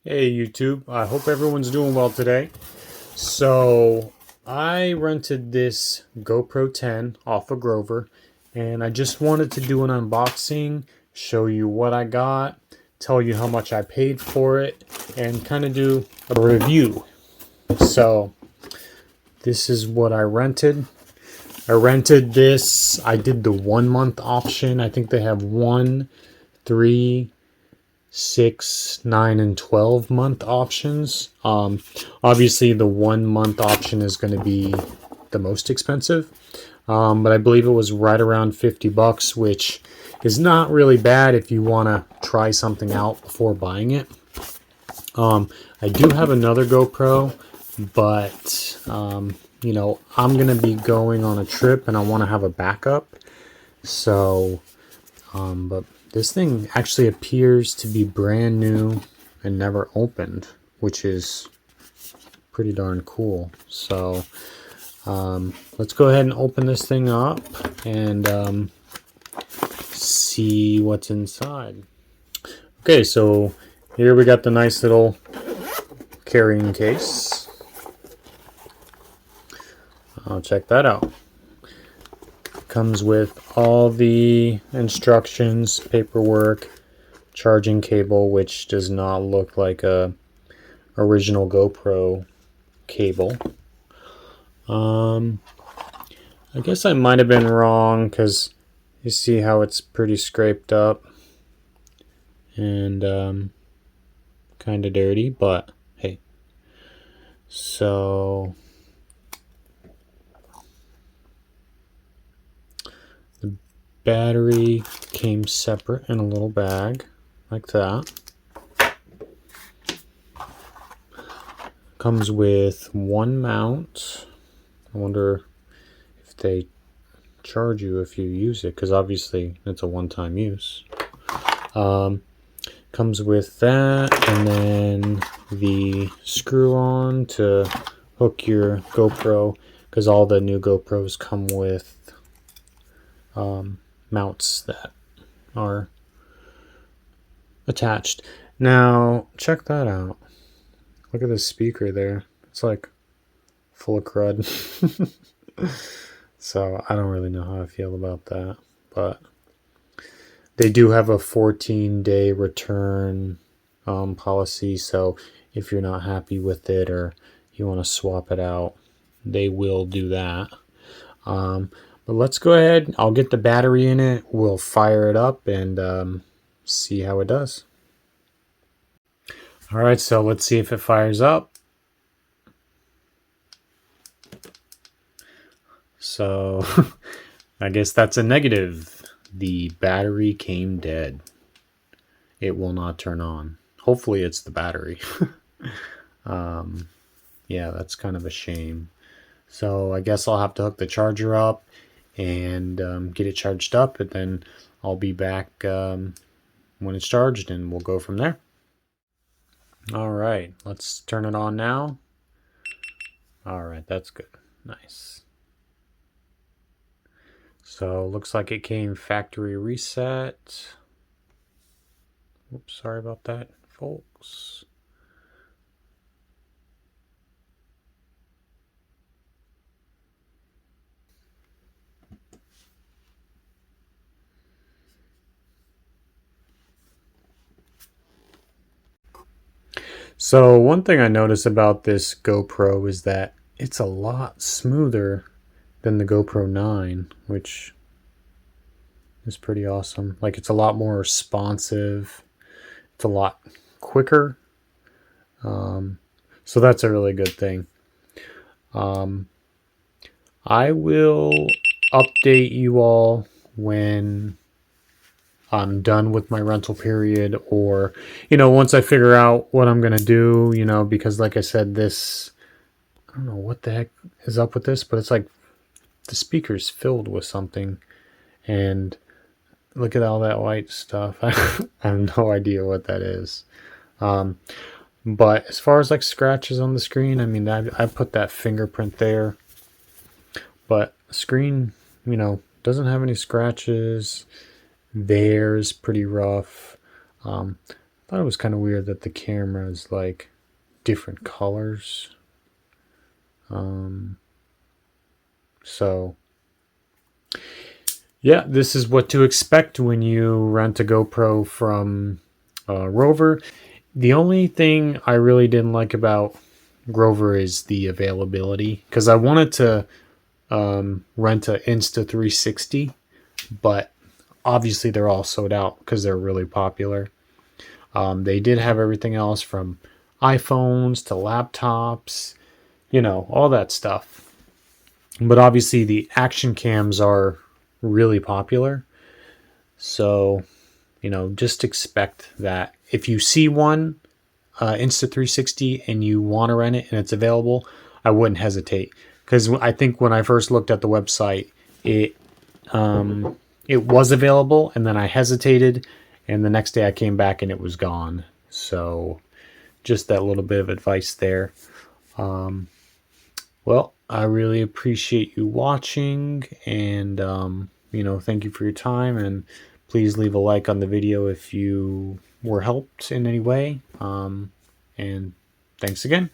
Hey YouTube, I hope everyone's doing well today. So I rented this GoPro 10 off of Grover, and I just wanted to do an unboxing, show you what I got, tell you how much I paid for it, and kind of do a review. So this is what I rented. I rented this. I did the 1 month option. I think they have 1, 3, 6, 9, and 12-month options. Obviously, the 1 month option is going to be the most expensive, but I believe it was right around $50, which is not really bad if you want to try something out before buying it. I do have another GoPro, but I'm going to be going on a trip and I want to have a backup. So, but this thing actually appears to be brand new and never opened, which is pretty darn cool. So let's go ahead and open this thing up and see what's inside. Okay, so here we got the nice little carrying case. I'll check that out. Comes with all the instructions, paperwork, charging cable, which does not look like a original GoPro cable. I guess I might have been wrong because you see how it's pretty scraped up and kind of dirty, but hey. So the battery came separate in a little bag like that. Comes with one mount. I wonder if they charge you if you use it, because obviously it's a one-time use. Comes with that, and then the screw-on to hook your GoPro, because all the new GoPros come with mounts that are attached. Now, check that out. Look at this speaker there. It's like full of crud. So I don't really know how I feel about that. But they do have a 14-day return policy. So if you're not happy with it or you want to swap it out, they will do that. But let's go ahead. I'll get the battery in it. We'll fire it up and see how it does. All right, so let's see if it fires up. So I guess that's a negative. The battery came dead. It will not turn on. Hopefully it's the battery. Yeah, that's kind of a shame. So I guess I'll have to hook the charger up and get it charged up, and then I'll be back when it's charged and we'll go from there. All right, let's turn it on now. All right, that's good. Nice. So looks like it came factory reset. Oops, sorry about that, folks. So one thing I noticed about this GoPro is that it's a lot smoother than the GoPro 9, which is pretty awesome. Like, it's a lot more responsive. It's a lot quicker. So that's a really good thing. I will update you all when I'm done with my rental period, or once I figure out what I'm gonna do, because like I said, this, I don't know what the heck is up with this, but it's like the speaker's filled with something, and look at all that white stuff. I have no idea what that is. But as far as like scratches on the screen, I mean, I put that fingerprint there, but the screen, doesn't have any scratches. There's pretty rough. thought it was kind of weird that the camera is like different colors. So yeah, this is what to expect when you rent a GoPro from Rover. The only thing I really didn't like about Grover is the availability, because I wanted to rent a Insta360, but obviously they're all sold out because they're really popular. They did have everything else from iPhones to laptops, all that stuff. But obviously the action cams are really popular. So, just expect that if you see one Insta360 and you want to rent it and it's available, I wouldn't hesitate, because I think when I first looked at the website, it was available, and then I hesitated, and the next day I came back and it was gone. So just that little bit of advice there. Well, I really appreciate you watching, and thank you for your time, and please leave a like on the video if you were helped in any way. And thanks again.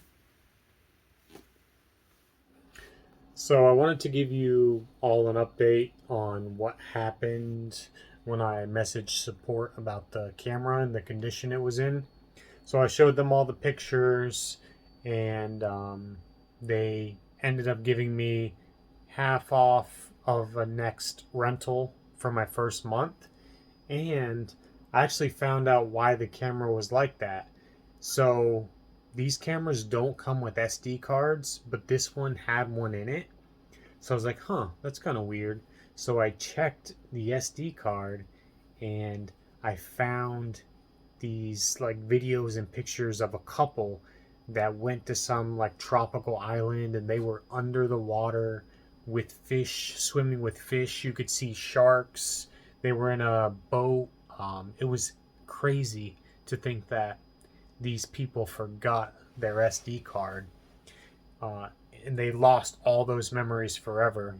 So I wanted to give you all an update on what happened when I messaged support about the camera and the condition it was in. So I showed them all the pictures, and they ended up giving me half off of a next rental for my first month. And I actually found out why the camera was like that. So these cameras don't come with SD cards, but this one had one in it. So I was like, huh, that's kind of weird. So I checked the SD card, and I found these like videos and pictures of a couple that went to some like tropical island, and they were under the water with fish, swimming with fish. You could see sharks. They were in a boat. It was crazy to think that these people forgot their SD card, and they lost all those memories forever.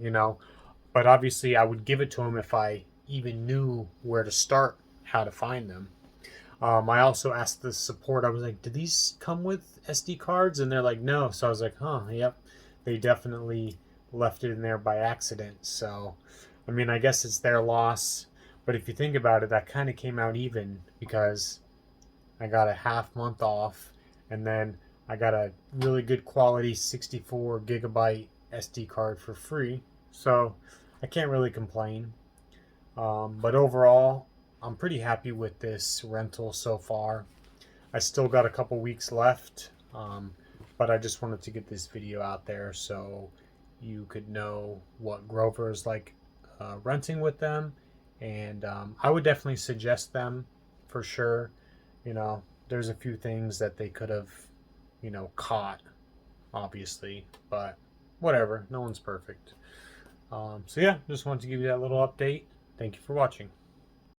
But obviously, I would give it to them if I even knew where to start, how to find them. I also asked the support, I was like, do these come with SD cards? And they're like, no. So I was like, huh, yep. They definitely left it in there by accident. So, I mean, I guess it's their loss. But if you think about it, that kind of came out even, because I got a half month off, and then I got a really good quality 64 gigabyte SD card for free. So I can't really complain. But overall, I'm pretty happy with this rental so far. I still got a couple weeks left, but I just wanted to get this video out there so you could know what Grover is like renting with them. And I would definitely suggest them for sure. There's a few things that they could have, caught, obviously, but whatever. No one's perfect. So yeah, just wanted to give you that little update. Thank you for watching.